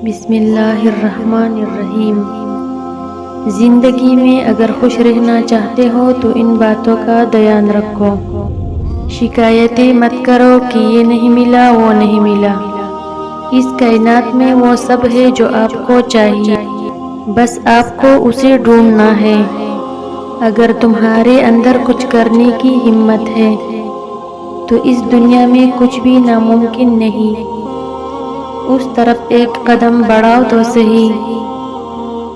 بسم اللہ الرحمن الرحیم۔ زندگی میں اگر خوش رہنا چاہتے ہو تو ان باتوں کا دھیان رکھو۔ شکایتیں مت کرو کہ یہ نہیں ملا وہ نہیں ملا۔ اس کائنات میں وہ سب ہے جو آپ کو چاہیے، بس آپ کو اسے ڈھونڈنا ہے۔ اگر تمہارے اندر کچھ کرنے کی ہمت ہے تو اس دنیا میں کچھ بھی ناممکن نہیں۔ اس طرف ایک قدم بڑھاؤ تو صحیح،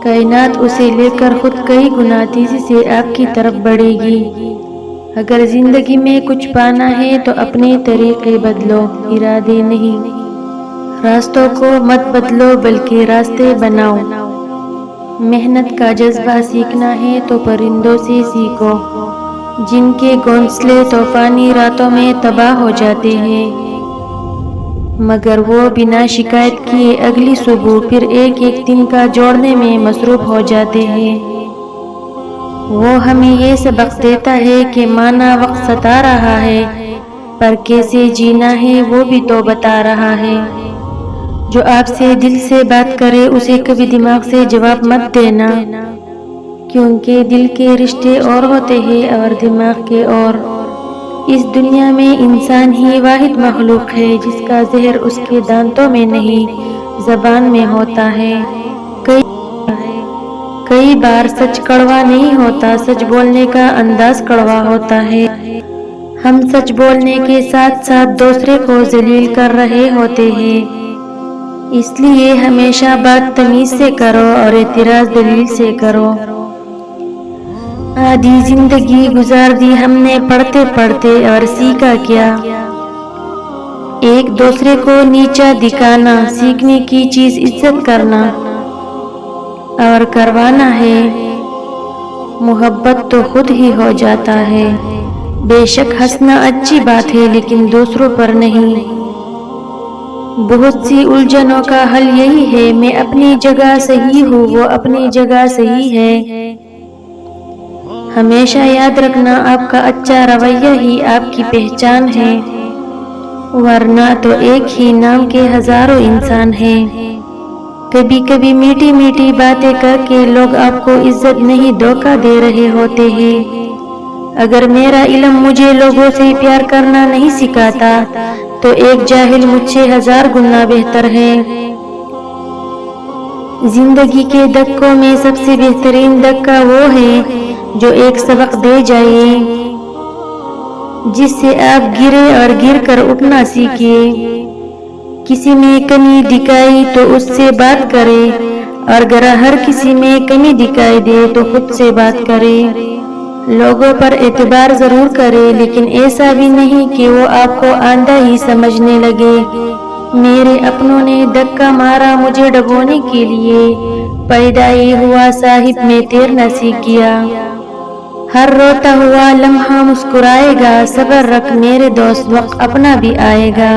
کائنات اسے لے کر خود کئی گنا تیزی سے آپ کی طرف بڑھے گی۔ اگر زندگی میں کچھ پانا ہے تو اپنے طریقے بدلو، ارادے نہیں۔ راستوں کو مت بدلو بلکہ راستے بناؤ۔ محنت کا جذبہ سیکھنا ہے تو پرندوں سے سیکھو، جن کے گھونسلے طوفانی راتوں میں تباہ ہو جاتے ہیں، مگر وہ بنا شکایت کیے اگلی صبح پھر ایک ایک دن کا جوڑنے میں مصروف ہو جاتے ہیں۔ وہ ہمیں یہ سبق دیتا ہے کہ مانا وقت ستا رہا ہے، پر کیسے جینا ہے وہ بھی تو بتا رہا ہے۔ جو آپ سے دل سے بات کرے اسے کبھی دماغ سے جواب مت دینا، کیونکہ دل کے رشتے اور ہوتے ہیں اور دماغ کے اور۔ اس دنیا میں انسان ہی واحد مخلوق ہے جس کا زہر اس کے دانتوں میں نہیں زبان میں ہوتا ہے۔ کئی بار سچ کڑوا نہیں ہوتا، سچ بولنے کا انداز کڑوا ہوتا ہے۔ ہم سچ بولنے کے ساتھ ساتھ دوسرے کو ذلیل کر رہے ہوتے ہیں، اس لیے ہمیشہ بات تمیز سے کرو اور اعتراض دلیل سے کرو۔ آدھی زندگی گزار دی ہم نے پڑھتے پڑھتے، اور سیکھا کیا؟ ایک دوسرے کو نیچا دکھانا۔ سیکھنے کی چیز عزت کرنا اور کروانا ہے، محبت تو خود ہی ہو جاتا ہے۔ بے شک ہنسنا اچھی بات ہے لیکن دوسروں پر نہیں۔ بہت سی الجھنوں کا حل یہی ہے، میں اپنی جگہ صحیح ہوں وہ اپنی جگہ صحیح ہے۔ ہمیشہ یاد رکھنا آپ کا اچھا رویہ ہی آپ کی پہچان ہے، ورنہ تو ایک ہی نام کے ہزاروں انسان ہیں۔ کبھی کبھی میٹھی میٹھی باتیں کر کے لوگ آپ کو عزت نہیں دھوکہ دے رہے ہوتے ہیں۔ اگر میرا علم مجھے لوگوں سے پیار کرنا نہیں سکھاتا تو ایک جاہل مجھ سے 1000 گنا بہتر ہے۔ زندگی کے دھکوں میں سب سے بہترین دھکا وہ ہے جو ایک سبق دے جائے، جس سے آپ گرے اور گر کر اٹھنا سیکھیں۔ کسی میں کمی دکھائی تو اس سے بات کرے، اور اگر ہر کسی میں کمی دکھائی دے تو خود سے بات کرے۔ لوگوں پر اعتبار ضرور کرے لیکن ایسا بھی نہیں کہ وہ آپ کو آندھا ہی سمجھنے لگے۔ میرے اپنوں نے دھکا مارا مجھے ڈبونے کے لیے، پیدا ہی ہوا صاحب میں تیرنا سیکھ گیا۔ ہر روتا ہوا لمحہ مسکرائے گا، صبر رکھ میرے دوست وقت اپنا بھی آئے گا۔